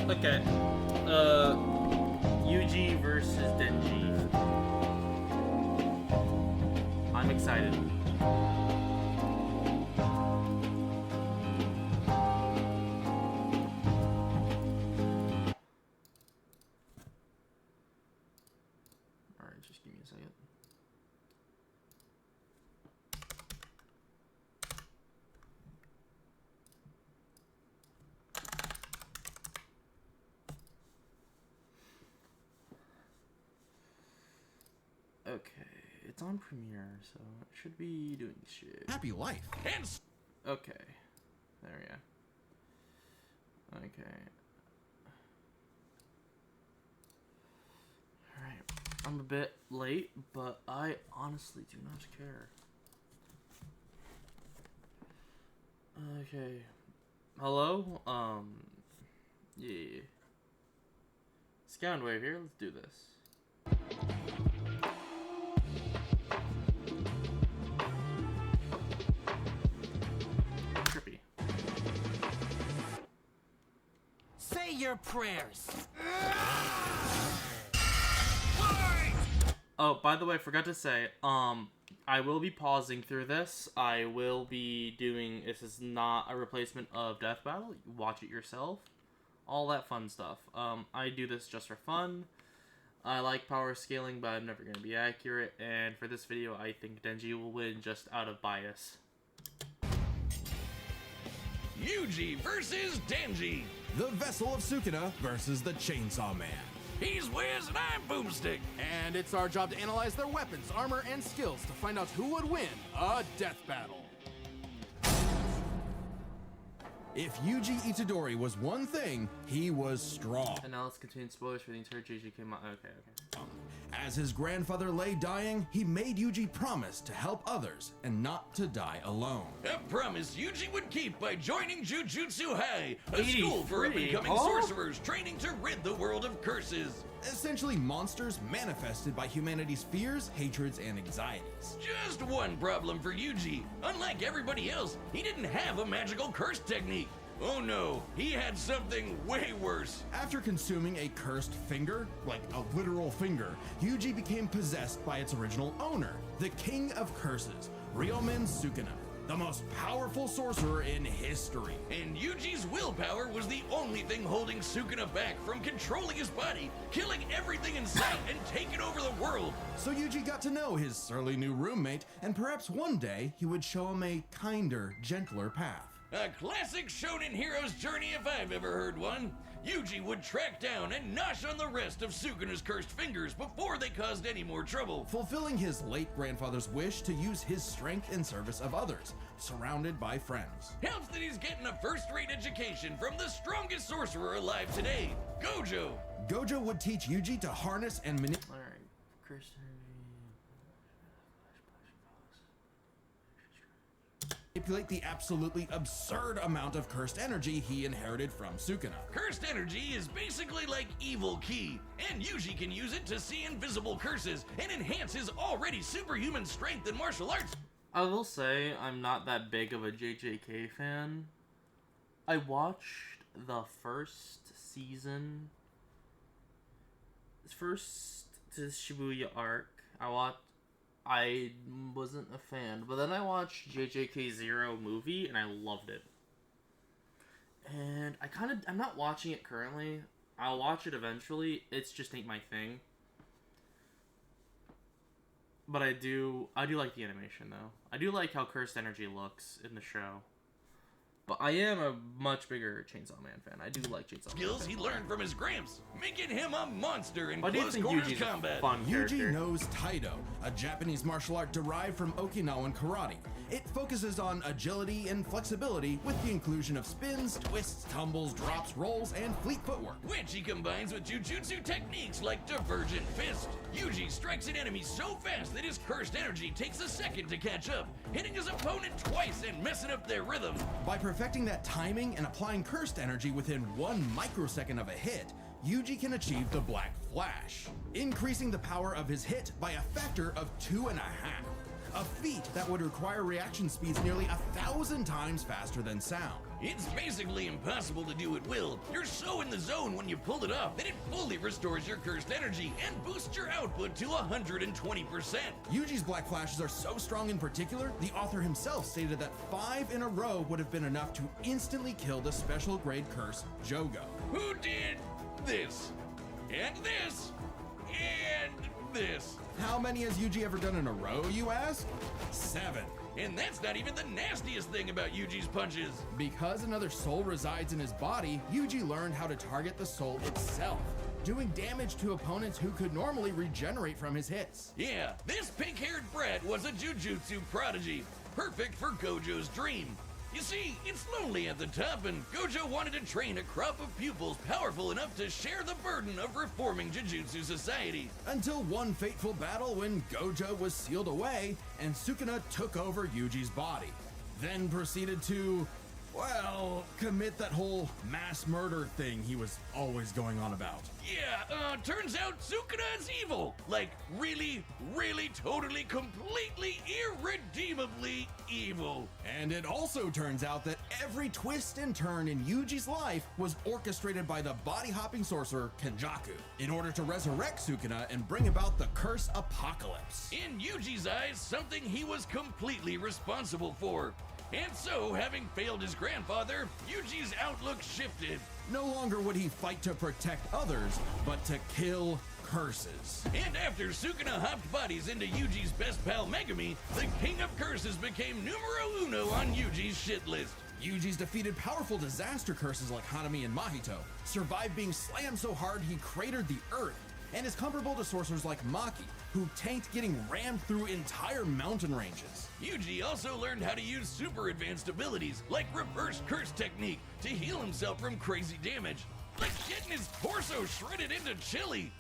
Okay. Yuji versus Denji. I'm excited. Alright, just give me a second. Okay, it's on Premiere, so it should be doing shit. Happy life. Okay, there we go. Okay. Alright, I'm a bit late, but I honestly do not care. Okay. Hello? Yeah. Scoundwave here, let's do this. Trippy. Say your prayers. Oh, by the way, I forgot to say, I will be pausing through this. I will be doing, this is not a replacement of Death Battle. Watch it yourself. All that fun stuff. I do this just for fun. I like power scaling, but I'm never going to be accurate. And for this video, I think Denji will win just out of bias. Yuji versus Denji. The Vessel of Sukuna versus the Chainsaw Man. He's Wiz and I'm Boomstick. And it's our job to analyze their weapons, armor, and skills to find out who would win a death battle. If Yuji Itadori was one thing, he was strong. And now let's continue spoilers for the entire JJK. Okay. As his grandfather lay dying, he made Yuji promise to help others and not to die alone. A promise Yuji would keep by joining Jujutsu High, a school for 83, up-and-coming sorcerers training to rid the world of curses. Essentially monsters manifested by humanity's fears, hatreds, and anxieties. Just one problem for Yuji. Unlike everybody else, he didn't have a magical curse technique. Oh no, he had something way worse. After consuming a cursed finger, like a literal finger, Yuji became possessed by its original owner, the King of Curses, Ryomen Sukuna, the most powerful sorcerer in history. And Yuji's willpower was the only thing holding Sukuna back from controlling his body, killing everything in sight, and taking over the world. So Yuji got to know his surly new roommate, and perhaps one day he would show him a kinder, gentler path. A classic shonen hero's journey if I've ever heard one. Yuji would track down and nosh on the rest of Sukuna's cursed fingers before they caused any more trouble. Fulfilling his late grandfather's wish to use his strength in service of others, surrounded by friends. Helps that he's getting a first-rate education from the strongest sorcerer alive today, Gojo. Gojo would teach Yuji to harness and manipulate. Alright, Christian. Manipulate the absolutely absurd amount of cursed energy he inherited from Sukuna. Cursed energy is basically like evil ki, and Yuji can use it to see invisible curses and enhance his already superhuman strength in martial arts. I will say I'm not that big of a JJK fan. I watched the first season, first to Shibuya arc. I wasn't a fan, but then I watched JJK Zero movie and I loved it. And I'm not watching it currently. I'll watch it eventually. It's just ain't my thing. But I do like the animation though. I do like how Cursed Energy looks in the show. But I am a much bigger Chainsaw Man fan. I do like Chainsaw Man. Skills he learned from his gramps, making him a monster in Why do you close think quarters Yuji's combat. a fun character? Yuji knows Taido, a Japanese martial art derived from Okinawan karate. It focuses on agility and flexibility with the inclusion of spins, twists, tumbles, drops, rolls, and fleet footwork. Which he combines with jujutsu techniques like Divergent Fist. Yuji strikes an enemy so fast that his cursed energy takes a second to catch up, hitting his opponent twice and messing up their rhythm. By perfecting that timing and applying cursed energy within 1 microsecond of a hit, Yuji can achieve the Black Flash, increasing the power of his hit by a factor of 2.5. a feat that would require reaction speeds nearly 1,000 times faster than sound. It's basically impossible to do at will. You're so in the zone when you pull it off that it fully restores your cursed energy and boosts your output to 120%. Yuji's Black Flashes are so strong in particular, the author himself stated that 5 in a row would have been enough to instantly kill the special grade curse, Jogo. Who did this? And this? And this? How many has Yuji ever done in a row, you ask? 7. And that's not even the nastiest thing about Yuji's punches. Because another soul resides in his body, Yuji learned how to target the soul itself, doing damage to opponents who could normally regenerate from his hits. Yeah, this pink-haired brat was a jujutsu prodigy, perfect for Gojo's dream. You see, it's lonely at the top, and Gojo wanted to train a crop of pupils powerful enough to share the burden of reforming Jujutsu society. Until one fateful battle when Gojo was sealed away and Sukuna took over Yuji's body. Then proceeded to, well, commit that whole mass murder thing he was always going on about. Yeah, turns out Sukuna is evil. Like, really, totally, completely, irredeemably evil. And it also turns out that every twist and turn in Yuji's life was orchestrated by the body-hopping sorcerer Kenjaku in order to resurrect Sukuna and bring about the curse apocalypse. In Yuji's eyes, something he was completely responsible for. And so, having failed his grandfather, Yuji's outlook shifted. No longer would he fight to protect others, but to kill curses. And after Sukuna hopped bodies into Yuji's best pal Megumi, the King of Curses became numero uno on Yuji's shit list. Yuji's defeated powerful disaster curses like Hanami and Mahito, survived being slammed so hard he cratered the earth, and is comparable to sorcerers like Maki, who tanked getting rammed through entire mountain ranges. Yuji also learned how to use super advanced abilities, like reverse curse technique, to heal himself from crazy damage. Like getting his torso shredded into chili.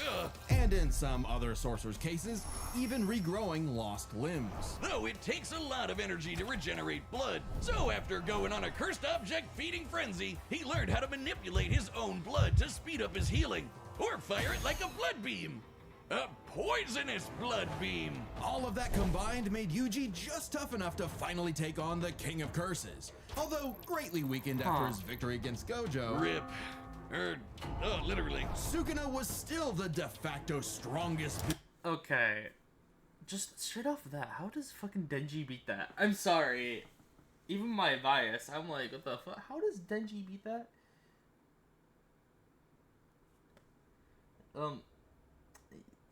Ugh. And in some other sorcerers' cases, even regrowing lost limbs. Though it takes a lot of energy to regenerate blood, so after going on a cursed object feeding frenzy, he learned how to manipulate his own blood to speed up his healing, or fire it like a blood beam. A poisonous blood beam. All of that combined made Yuji just tough enough to finally take on the King of Curses, although greatly weakened after his victory against Gojo. Rip. Literally. Sukuna was still the de facto strongest. Okay. Just straight off of that, how does fucking Denji beat that? I'm sorry. Even my bias, I'm like, what the fuck? How does Denji beat that?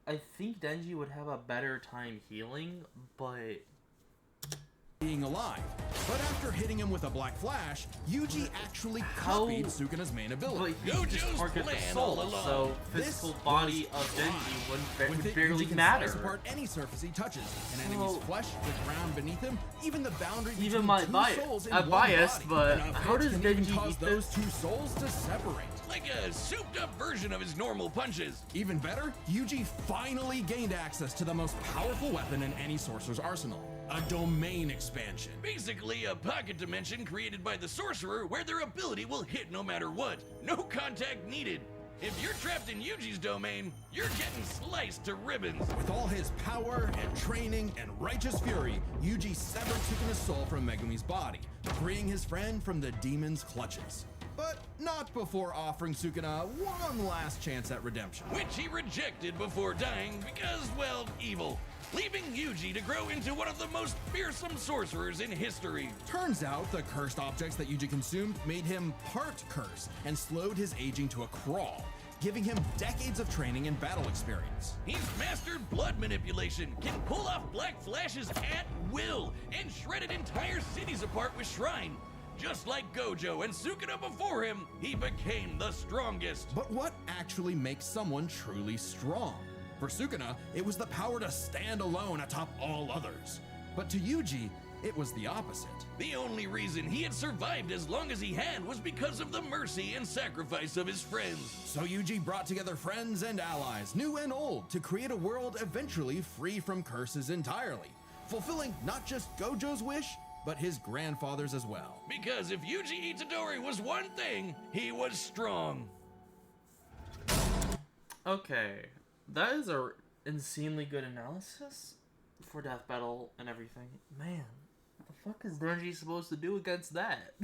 I think Denji would have a better time healing, but being alive. But after hitting him with a Black Flash, Yuji actually copied Sukuna's main ability. But he just targeted the soul, so physical body of Denji would barely matter. Slice apart any surface he touches, an enemy's flesh, the ground beneath him, even the boundary between even my two souls in one biased, body. but And how does can even Denji cause beat those this? two souls to separate? Like a souped-up version of his normal punches. Even better, Yuji finally gained access to the most powerful weapon in any sorcerer's arsenal, a domain expansion. Basically, a pocket dimension created by the sorcerer where their ability will hit no matter what. No contact needed. If you're trapped in Yuji's domain, you're getting sliced to ribbons. With all his power and training and righteous fury, Yuji severed Sukuna's soul from Megumi's body, freeing his friend from the demon's clutches. But not before offering Sukuna one last chance at redemption. Which he rejected before dying because, well, evil. Leaving Yuji to grow into one of the most fearsome sorcerers in history. Turns out the cursed objects that Yuji consumed made him part curse and slowed his aging to a crawl, giving him decades of training and battle experience. He's mastered blood manipulation, can pull off black flashes at will, and shredded entire cities apart with Shrine. Just like Gojo and Sukuna before him, he became the strongest. But what actually makes someone truly strong? For Sukuna, it was the power to stand alone atop all others. But to Yuji, it was the opposite. The only reason he had survived as long as he had was because of the mercy and sacrifice of his friends. So Yuji brought together friends and allies, new and old, to create a world eventually free from curses entirely, fulfilling not just Gojo's wish, but his grandfather's as well. Because if Yuji Itadori was one thing, he was strong. Okay, that is a insanely good analysis for death battle and everything. Man, what the fuck is Denji supposed to do against that?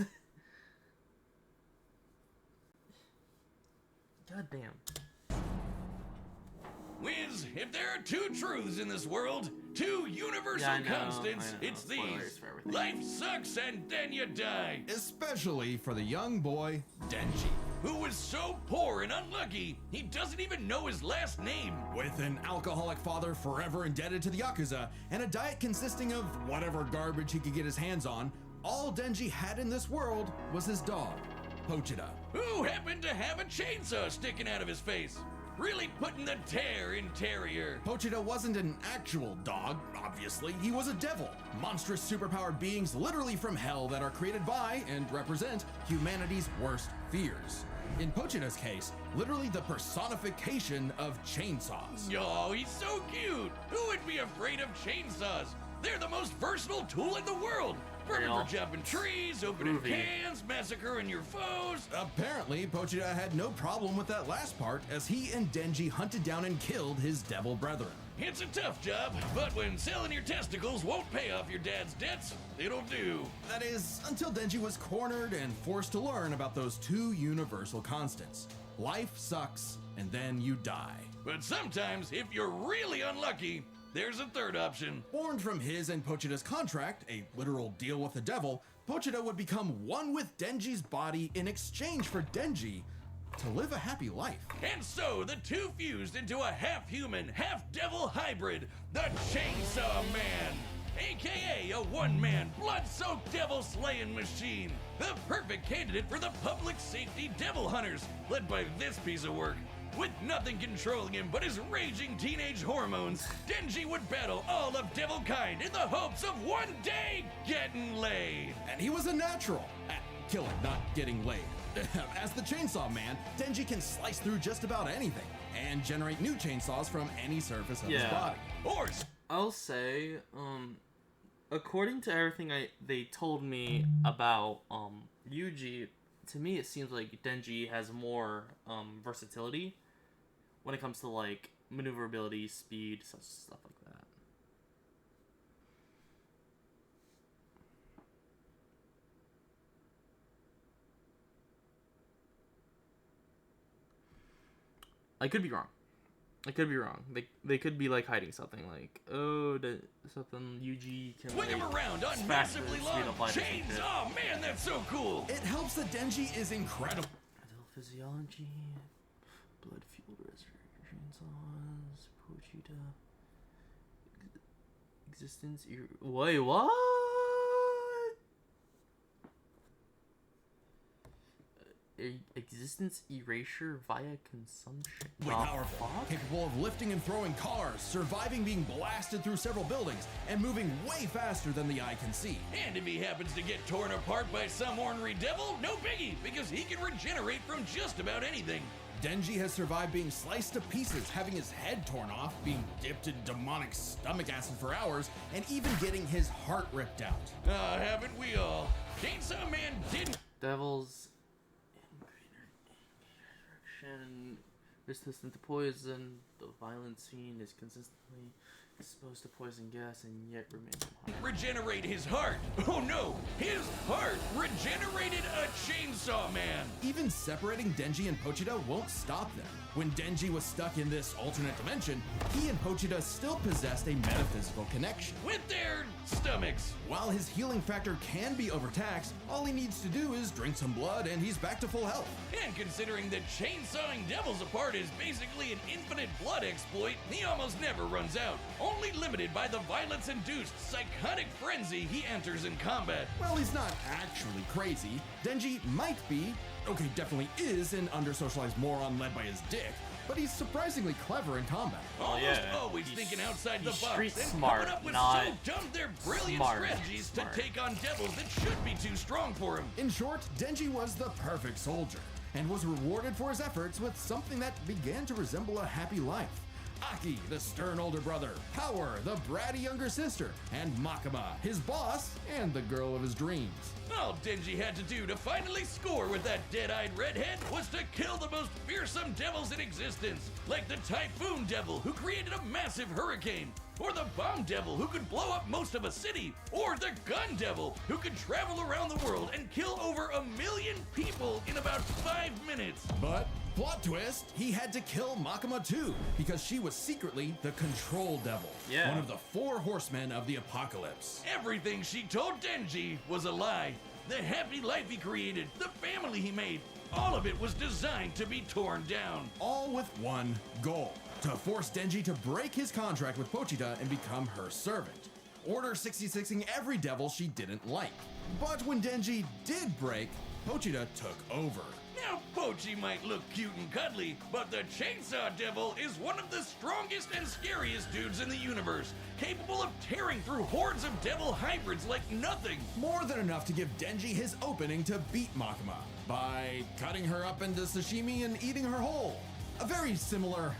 God damn. Wiz, if there are two truths in this world, two universal constants, it's these. Life sucks and then you die. Especially for the young boy, Denji. Who was so poor and unlucky, he doesn't even know his last name. With an alcoholic father forever indebted to the Yakuza, and a diet consisting of whatever garbage he could get his hands on, all Denji had in this world was his dog, Pochita. Who happened to have a chainsaw sticking out of his face. Really putting the tear in Terrier. Pochita wasn't an actual dog, obviously. He was a devil. Monstrous superpowered beings literally from hell that are created by and represent humanity's worst fears. In Pochita's case, literally the personification of chainsaws. Oh, he's so cute. Who would be afraid of chainsaws? They're the most versatile tool in the world. Perfect for chopping trees, opening cans, massacring your foes. Apparently, Pochita had no problem with that last part, as he and Denji hunted down and killed his devil brethren. It's a tough job, but when selling your testicles won't pay off your dad's debts, it'll do. That is, until Denji was cornered and forced to learn about those two universal constants. Life sucks, and then you die. But sometimes, if you're really unlucky, there's a third option. Born from his and Pochita's contract, a literal deal with the devil, Pochita would become one with Denji's body in exchange for Denji to live a happy life. And so the two fused into a half-human, half-devil hybrid, the Chainsaw Man, aka a one-man, blood-soaked devil-slaying machine. The perfect candidate for the public safety devil hunters, led by this piece of work. With nothing controlling him but his raging teenage hormones, Denji would battle all of devil kind in the hopes of one day getting laid. And he was a natural at killing, not getting laid. As the Chainsaw Man, Denji can slice through just about anything and generate new chainsaws from any surface of his body. Or I'll say, according to everything they told me about Yuji, to me it seems like Denji has more versatility when it comes to like maneuverability, speed, such stuff like that. I could be wrong. They could be like hiding something, like something Yuji can swing him around on massively long chains. Oh man, that's so cool. It helps that Denji is incredible. Physiology, blood fueled chainsaws, Pochita, existence. Wait, what? Existence erasure via consumption. Powerful, capable of lifting and throwing cars, surviving being blasted through several buildings, and moving way faster than the eye can see. And if he happens to get torn apart by some ornery devil, no biggie, because he can regenerate from just about anything. Denji has survived being sliced to pieces, having his head torn off, being dipped in demonic stomach acid for hours, and even getting his heart ripped out. Haven't we all? Chainsaw Man didn't. Devils resistant to poison. The violent scene is consistently exposed to poison gas and yet remains alive. Regenerate his heart. Oh no, his heart regenerated a Chainsaw Man. Even separating Denji and Pochita won't stop them. When Denji was stuck in this alternate dimension, he and Pochita still possessed a metaphysical connection. With their stomachs. While his healing factor can be overtaxed, all he needs to do is drink some blood and he's back to full health. And considering that chainsawing devils apart is basically an infinite blood exploit, he almost never runs out. Only limited by the violence-induced psychotic frenzy he enters in combat. Well, he's not actually crazy. Denji might be, okay, definitely is an under-socialized moron led by his dick, but he's surprisingly clever in combat. Almost always thinking outside the box and smart, coming up with not so dumb they're brilliant strategies to take on devils that should be too strong for him. In short, Denji was the perfect soldier and was rewarded for his efforts with something that began to resemble a happy life. Aki, the stern older brother, Power, the bratty younger sister, and Makima, his boss and the girl of his dreams. All Denji had to do to finally score with that dead-eyed redhead was to kill the most fearsome devils in existence, like the Typhoon Devil, who created a massive hurricane, or the Bomb Devil, who could blow up most of a city, or the Gun Devil, who could travel around the world and kill over 1 million people in about 5 minutes. But, plot twist, he had to kill Makima too, because she was secretly the Control Devil, Yeah. one of the 4 horsemen of the apocalypse. Everything she told Denji was a lie. The happy life he created, the family he made, all of it was designed to be torn down. All with one goal, to force Denji to break his contract with Pochita and become her servant. Order 66ing every devil she didn't like. But when Denji did break, Pochita took over. Now, Pochi might look cute and cuddly, but the Chainsaw Devil is one of the strongest and scariest dudes in the universe, capable of tearing through hordes of devil hybrids like nothing. More than enough to give Denji his opening to beat Makima by cutting her up into sashimi and eating her whole. A very similar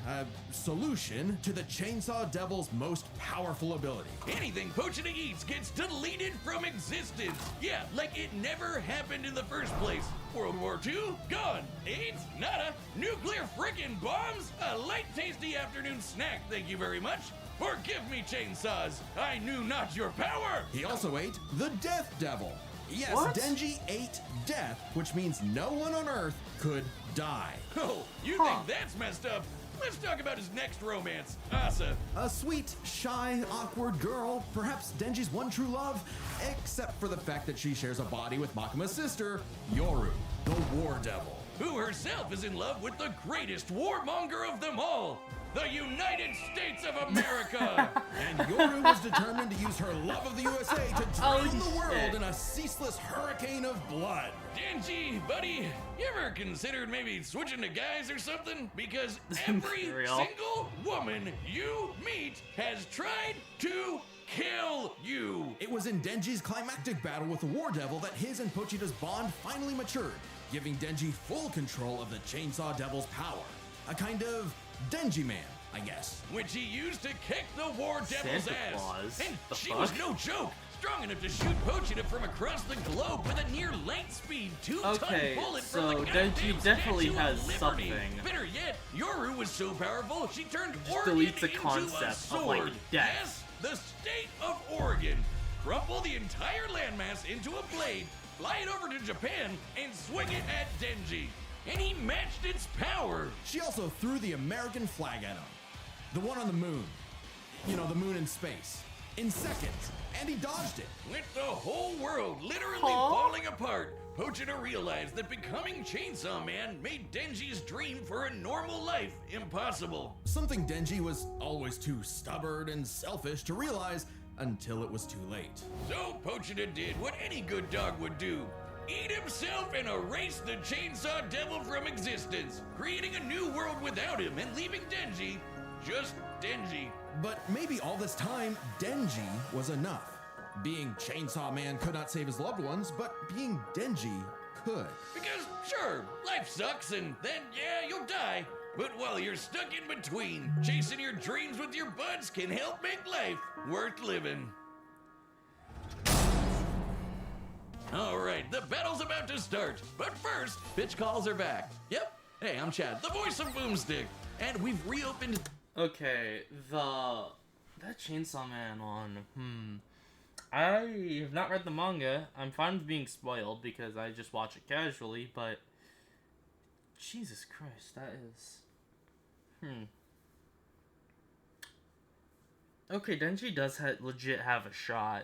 solution to the Chainsaw Devil's most powerful ability. Anything Pochita eats gets deleted from existence. Yeah, like it never happened in the first place. World War II? Gone. AIDS? Nada. Nuclear frickin' bombs? A light tasty afternoon snack, thank you very much. Forgive me, chainsaws. I knew not your power. He also ate the Death Devil. Yes, What? Denji ate death, which means no one on Earth could die. Oh, you Huh. think that's messed up? Let's talk about his next romance, Asa. A sweet, shy, awkward girl, perhaps Denji's one true love, except for the fact that she shares a body with Makima's sister, Yoru, the War Devil. Who herself is in love with the greatest warmonger of them all, the United States of America. And Yoru was determined to use her love of the USA to drown Holy the world shit. in a ceaseless hurricane of blood. Denji, buddy, you ever considered maybe switching to guys or something? Because every Real. single woman you meet has tried to kill you. It was in Denji's climactic battle with the War Devil that his and Pochita's bond finally matured, giving Denji full control of the Chainsaw Devil's power. A kind of Denji Man, I guess. Which he used to kick the War Devil's Santa ass. Claus? And The she was fuck? no joke. Strong enough to shoot Pochita from across the globe with a near light speed 2-ton Okay, bullet so from the Denji goddamn definitely Statue has of Liberty. something. Better yet, Yoru was so powerful she turned Just Oregon deletes the into concept a of, sword. like, death. Yes, the state of Oregon. Crumple the entire landmass into a blade, fly it over to Japan, and swing it at Denji. And he matched its power. She also threw the American flag at him. The one on the moon. You know, the moon in space. In seconds. And he dodged it. With the whole world literally Huh? falling apart, Pochita realized that becoming Chainsaw Man made Denji's dream for a normal life impossible. Something Denji was always too stubborn and selfish to realize until it was too late. So Pochita did what any good dog would do. Eat himself and erase the Chainsaw Devil from existence, creating a new world without him and leaving Denji just Denji. But maybe all this time, Denji was enough. Being Chainsaw Man could not save his loved ones, but being Denji could. Because, sure, life sucks and then, yeah, you'll die. But while you're stuck in between, chasing your dreams with your buds can help make life worth living. All right, the battle's about to start. But first, pitch calls are back. Yep. Hey, I'm Chad, the voice of Boomstick. And we've reopened... Okay, that Chainsaw Man one, I have not read the manga. I'm fine with being spoiled because I just watch it casually, but Jesus Christ, that is Okay, Denji does legit have a shot.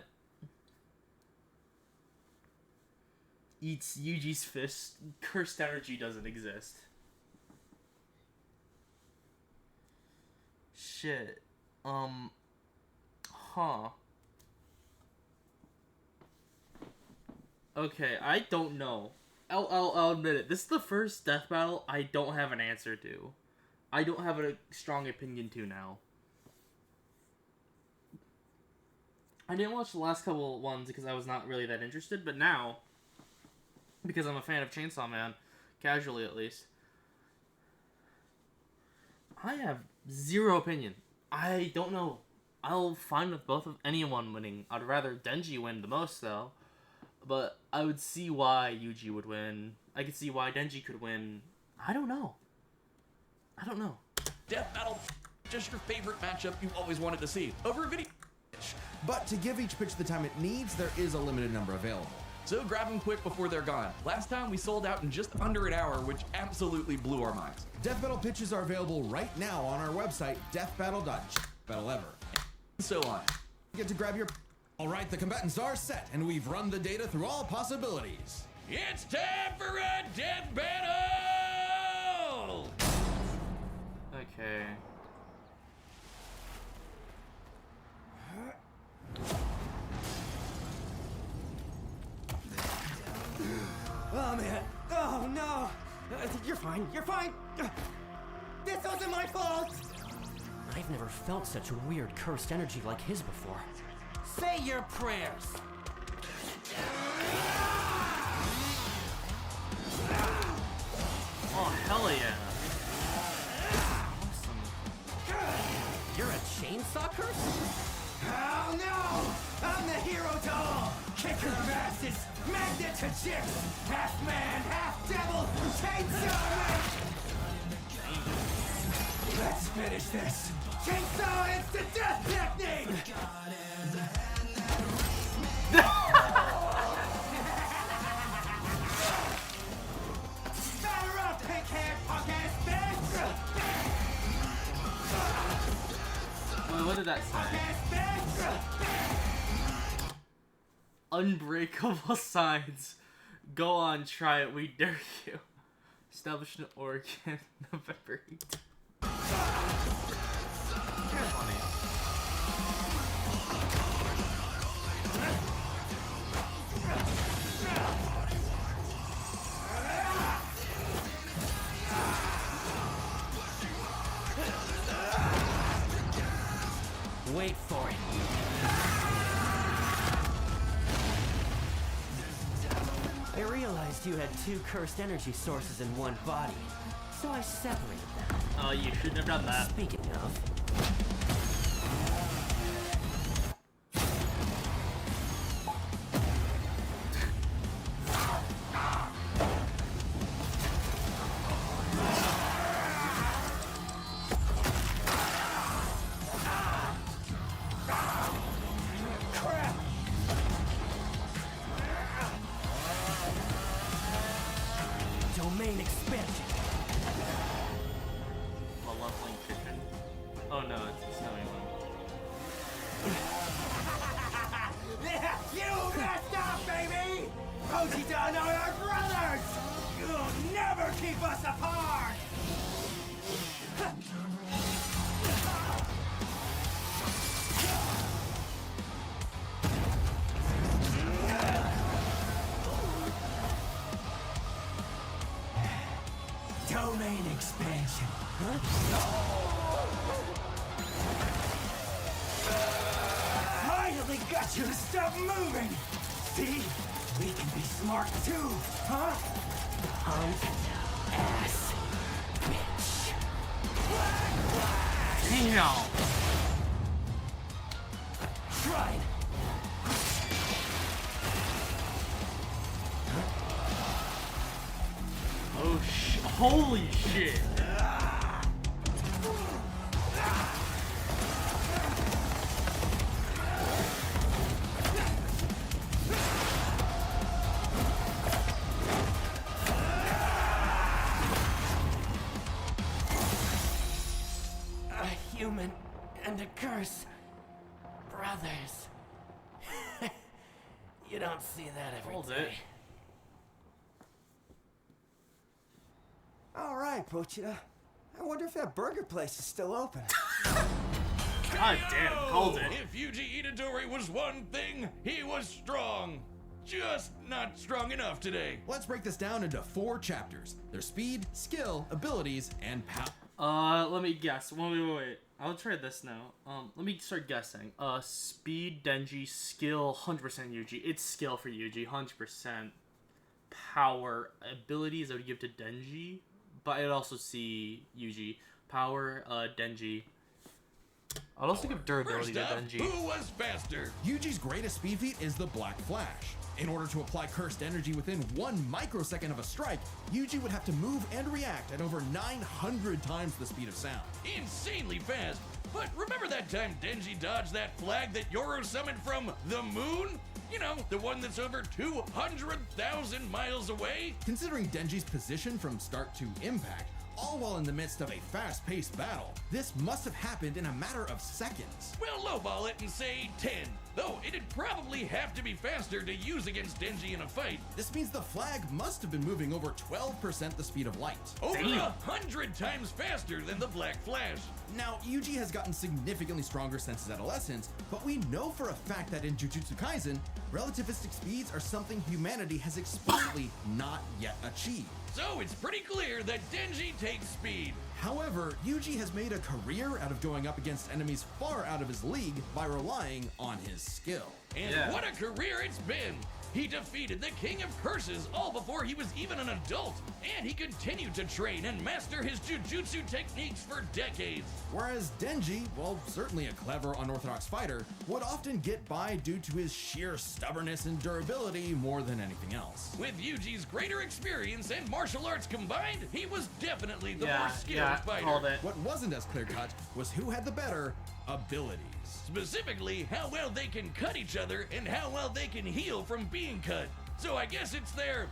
Eats Yuji's fist. Cursed energy doesn't exist. Shit. Huh. Okay, I don't know. I'll admit it. This is the first death battle I don't have an answer to. I don't have a strong opinion to now. I didn't watch the last couple ones because I was not really that interested, but now, because I'm a fan of Chainsaw Man, casually at least, I have zero opinion. I don't know. I'll fine with both of anyone winning. I'd rather Denji win the most though. But I would see why Yuji would win. I could see why Denji could win. I don't know. Death Battle just your favorite matchup you always wanted to see over a video. But to give each pitch the time it needs, there is a limited number available. So grab them quick before they're gone. Last time we sold out in just under an hour, which absolutely blew our minds. Death Battle pitches are available right now on our website, deathbattle.battleever. So on. Get to grab your... All right, the combatants are set, and we've run the data through all possibilities. It's time for a death battle! Okay. Oh, man. Oh, no. You're fine. You're fine. This wasn't my fault. I've never felt such weird cursed energy like his before. Say your prayers. Oh, hell yeah. You're a chainsaw curse? Oh, no. I'm the hero to all. Kicker of asses. Magnet to chicks. Half man, half devil. Chainsaw man. Let's finish this. Chainsaw instant death technique. Batter up, pink-haired punk-ass bitch! Wait, what did that say? Punk-ass bitch! Unbreakable signs. Go on, try it, we dare you. Established in Oregon, November 8th. Funny. Wait for it. I realized you had two cursed energy sources in one body, so I separated them. Oh, you shouldn't have done that. Speaking of... Domain expansion. A leveling chicken. Oh no, it's a snowy one. You messed up, baby! Pochita are our brothers! You'll never keep us apart! Domain expansion. Finally got you to stop moving! See? We can be smart too, huh? Punk ass bitch. Damn! Try it. Oh holy shit! A human and a curse. Brothers. You don't see that every Hold day. it. All right, Pochita. I wonder if that burger place is still open. God damn, called it. If Yuji Itadori was one thing, he was strong. Just not strong enough today. Let's break this down into 4 chapters. Their speed, skill, abilities, and power. Let me guess. Wait. I'll try this now. Let me start guessing. Speed, Denji, skill, 100% Yuji. It's skill for Yuji, 100%. Power, abilities I would give to Denji, but I'd also see Yuji. Power, Denji. I'd also give durability First to up, Denji. who was faster? Yuji's greatest speed feat is the Black Flash. In order to apply cursed energy within 1 microsecond of a strike, Yuji would have to move and react at over 900 times the speed of sound. Insanely fast. But remember that time Denji dodged that flag that Yoru summoned from the moon? You know, the one that's over 200,000 miles away? Considering Denji's position from start to impact, all while in the midst of a fast-paced battle, this must have happened in a matter of seconds. We'll lowball it and say 10, though it'd probably have to be faster to use against Denji in a fight. This means the flag must have been moving over 12% the speed of light. Over 100 times faster than the Black Flash. Now, Yuji has gotten significantly stronger since his adolescence, but we know for a fact that in Jujutsu Kaisen, relativistic speeds are something humanity has explicitly not yet achieved. So it's pretty clear that Denji takes speed. However, Yuji has made a career out of going up against enemies far out of his league by relying on his skill. And what a career it's been! He defeated the King of Curses all before he was even an adult, and he continued to train and master his jujutsu techniques for decades. Whereas Denji, while certainly a clever, unorthodox fighter, would often get by due to his sheer stubbornness and durability more than anything else. With Yuji's greater experience and martial arts combined, he was definitely the more skilled fighter. What wasn't as clear-cut was who had the better abilities. Specifically, how well they can cut each other and how well they can heal from being cut. So I guess it's their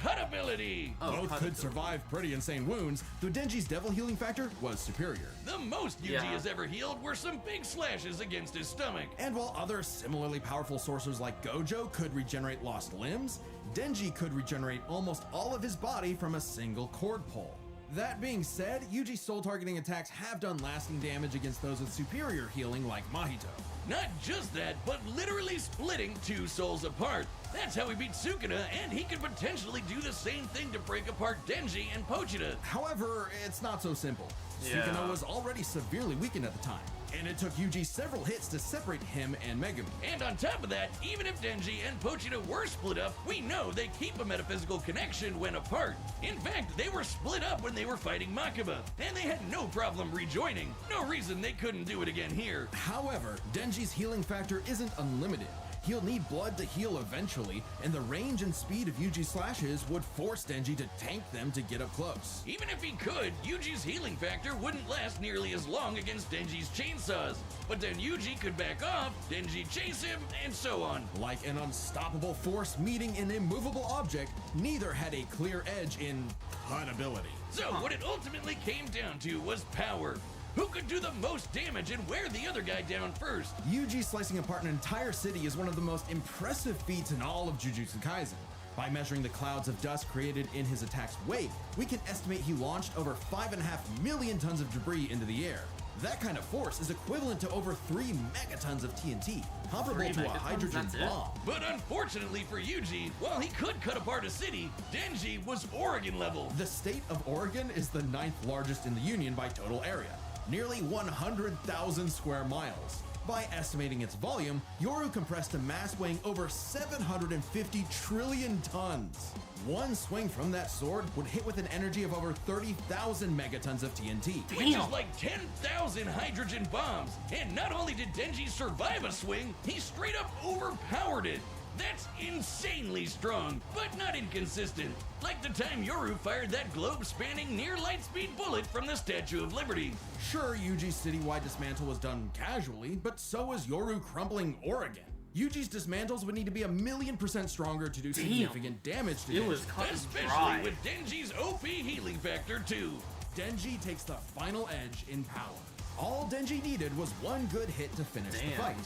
cutability. Both could survive pretty insane wounds, though Denji's devil healing factor was superior. The most Yuji has ever healed were some big slashes against his stomach. And while other similarly powerful sorcerers like Gojo could regenerate lost limbs, Denji could regenerate almost all of his body from a single cord pull. That being said, Yuji's soul targeting attacks have done lasting damage against those with superior healing like Mahito. Not just that, but literally splitting two souls apart. That's how he beat Sukuna, and he could potentially do the same thing to break apart Denji and Pochita. However, it's not so simple. Sukuna was already severely weakened at the time, and it took Yuji several hits to separate him and Megumi. And on top of that, even if Denji and Pochita were split up, we know they keep a metaphysical connection when apart. In fact, they were split up when they were fighting Makaba, and they had no problem rejoining. No reason they couldn't do it again here. However, Denji's healing factor isn't unlimited. He'll need blood to heal eventually, and the range and speed of Yuji's slashes would force Denji to tank them to get up close. Even if he could, Yuji's healing factor wouldn't last nearly as long against Denji's chainsaws. But then Yuji could back off, Denji chase him, and so on. Like an unstoppable force meeting an immovable object, neither had a clear edge in cut ability. So what it ultimately came down to was power. Who could do the most damage and wear the other guy down first? Yuji slicing apart an entire city is one of the most impressive feats in all of Jujutsu Kaisen. By measuring the clouds of dust created in his attack's wake, we can estimate he launched over 5.5 million tons of debris into the air. That kind of force is equivalent to over 3 megatons of TNT, comparable to a hydrogen bomb. But unfortunately for Yuji, while he could cut apart a city, Denji was Oregon level. The state of Oregon is the 9th largest in the Union by total area, nearly 100,000 square miles. By estimating its volume, Yoru compressed a mass weighing over 750 trillion tons. One swing from that sword would hit with an energy of over 30,000 megatons of TNT. Which is like 10,000 hydrogen bombs. And not only did Denji survive a swing, he straight up overpowered it. That's insanely strong, but not inconsistent. Like the time Yoru fired that globe-spanning near-light-speed bullet from the Statue of Liberty. Sure, Yuji's citywide dismantle was done casually, but so was Yoru crumpling Oregon. Yuji's dismantles would need to be 1,000,000% stronger to do significant damage to Denji. Especially with Denji's OP healing factor too. Denji takes the final edge in power. All Denji needed was one good hit to finish the fight.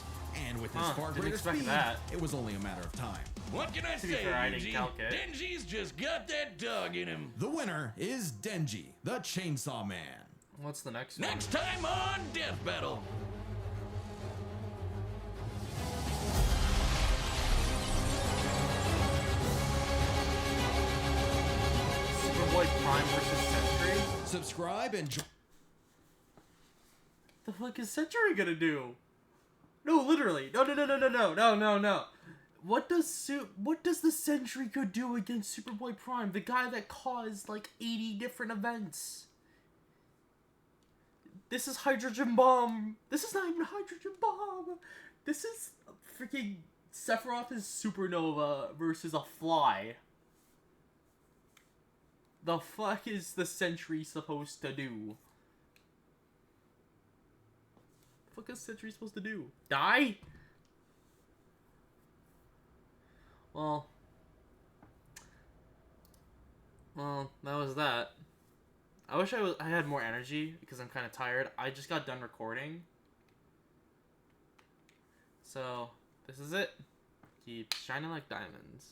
And with his far greater speed, it was only a matter of time. What can I say, Yuji? Denji's just got that dog in him. The winner is Denji, the Chainsaw Man. What's the next one? Next time on Death Battle. Superboy Prime versus Sentry? Subscribe and join. The fuck is Sentry gonna do? No, literally. No. What does the Sentry could do against Superboy Prime? The guy that caused like 80 different events. This is Hydrogen Bomb. This is not even Hydrogen Bomb. This is freaking Sephiroth is supernova versus a fly. The fuck is the sentry supposed to do? The fuck is sentry supposed to do? Die? Well, that was that. I wish I had more energy because I'm kind of tired. I just got done recording. So, this is it. Keep shining like diamonds.